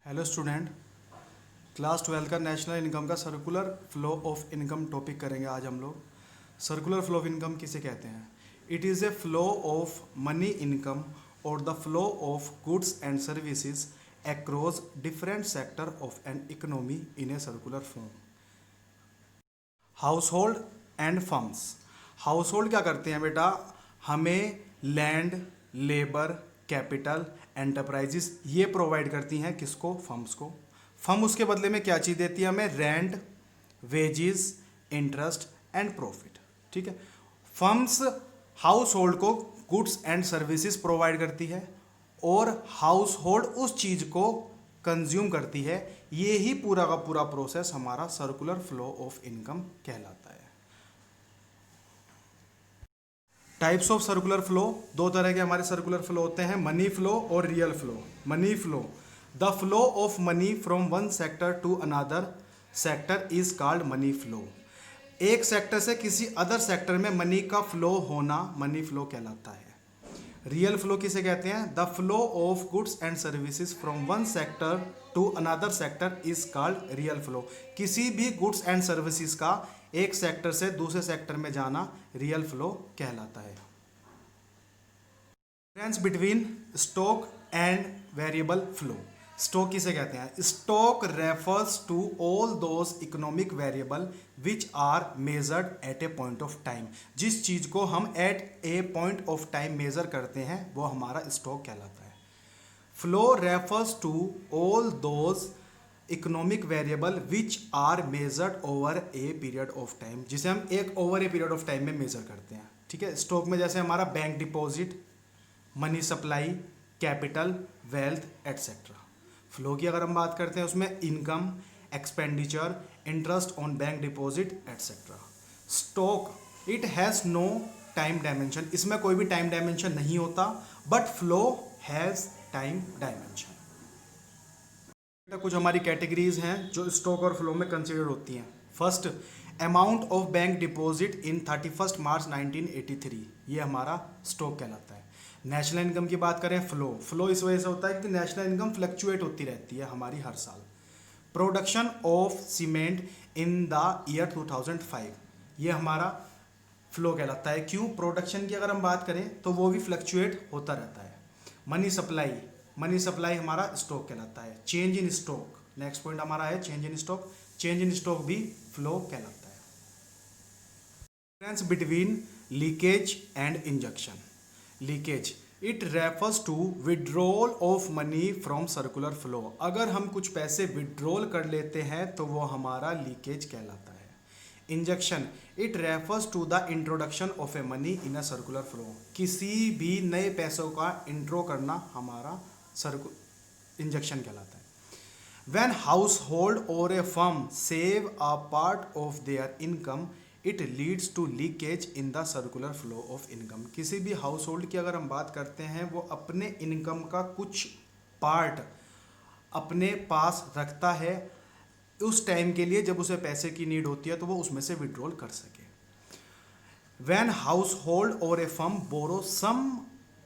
Hello student, class 12 का national income का circular flow of income topic करेंगे आज हम लोग। सर्कुलर फ्लो ऑफ इनकम किसे कहते हैं? It is a flow of money income और the flow of goods and services across different sector of an economy in a circular form. Household and firms. Household क्या करते हैं बेटा? हमें land, labour, capital, enterprises ये provide करती हैं। किसको? फर्म्स को। फर्म उसके बदले में क्या चीज़ देती है हमें? Rent, wages, interest and profit. ठीक है। फर्म्स हाउस होल्ड को गुड्स एंड सर्विसेज प्रोवाइड करती है और हाउस होल्ड उस चीज़ को कंज्यूम करती है। ये ही पूरा का पूरा प्रोसेस हमारा सर्कुलर फ्लो ऑफ इनकम कहलाता है। टाइप्स ऑफ सर्कुलर फ्लो, दो तरह के हमारे सर्कुलर फ्लो होते हैं, मनी फ्लो और real flow. Money flow, the flow of money from one sector to another sector is called money flow. एक सेक्टर से किसी अदर सेक्टर में मनी का फ्लो होना मनी फ्लो कहलाता है। रियल फ्लो किसे कहते हैं? The flow of goods and services from one sector to another sector is called real flow. किसी भी गुड्स एंड सर्विसेज का एक सेक्टर से दूसरे सेक्टर में जाना रियल फ्लो कहलाता है। Difference between stock and variable flow. Stock किसे कहते हैं? Stock refers to all those economic variable which are measured at a point of time. जिस चीज को हम at a point of time measure करते हैं वो हमारा स्टॉक कहलाता है। Flow refers to all those economic variable which are measured over a period of time, जिसे हम एक over a period of time में मेजर करते हैं। ठीक है। स्टॉक में जैसे हमारा bank deposit, money supply, capital, wealth et cetera. Flow की अगर हम बात करते हैं उसमें income, expenditure, interest on bank deposit et cetera. Stock it has no time dimension, इसमें कोई भी टाइम डायमेंशन नहीं होता, but flow has time dimension. कुछ हमारी कैटेगरीज हैं जो स्टॉक और फ्लो में कंसिडर होती हैं। First, amount of bank deposit in 31 मार्च 1983, ये हमारा स्टॉक कहलाता है। नेशनल इनकम की बात करें, फ्लो इस वजह से होता है कि नेशनल इनकम फ्लक्चुएट होती रहती है हमारी हर साल। Production of cement in the year 2005, ये हमारा फ्लो कहलाता है। क्यों? प्रोडक्शन की अगर हम बात करें तो वो भी फ्लक्चुएट होता रहता है। मनी सप्लाई हमारा स्टॉक कहलाता है। Change in stock, next point हमारा है change in stock. Change in stock भी फ्लो कहलाता है। Difference between leakage and injection. Leakage it refers to withdrawal of money from circular flow. अगर हम कुछ पैसे विड्रॉल कर लेते हैं तो वो हमारा लीकेज कहलाता है। Injection it refers to the introduction of a money in a circular flow. किसी भी नए पैसों का इंट्रो करना हमारा इंजेक्शन कहलाता है। व्हेन हाउस होल्ड और a firm save a part of their income it leads to leakage in the circular flow of income. किसी भी हाउस होल्ड की अगर हम बात करते हैं वो अपने इनकम का कुछ पार्ट अपने पास रखता है उस टाइम के लिए जब उसे पैसे की नीड होती है तो वो उसमें से विड्रॉल कर सके। व्हेन हाउस होल्ड और a firm borrow some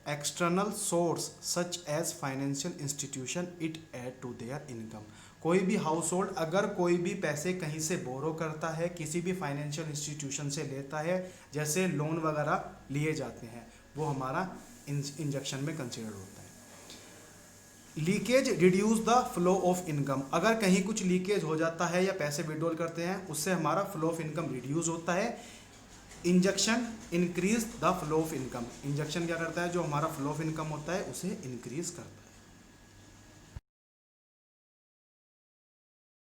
external source such as financial institution it add to their income. कोई भी हाउस होल्ड अगर कोई भी पैसे कहीं से बोरो करता है, किसी भी फाइनेंशियल इंस्टीट्यूशन से लेता है, जैसे लोन वगैरह लिए जाते हैं, वो हमारा इंजेक्शन में कंसिडर होता है। Leakage reduce the flow of income. अगर कहीं कुछ लीकेज हो जाता है या पैसे विड्रॉल करते हैं उससे हमारा फ्लो ऑफ इनकम रिड्यूस होता है। Injection increase the flow of income. Injection क्या करता है? जो हमारा फ्लो ऑफ इनकम होता है उसे इंक्रीज करता है।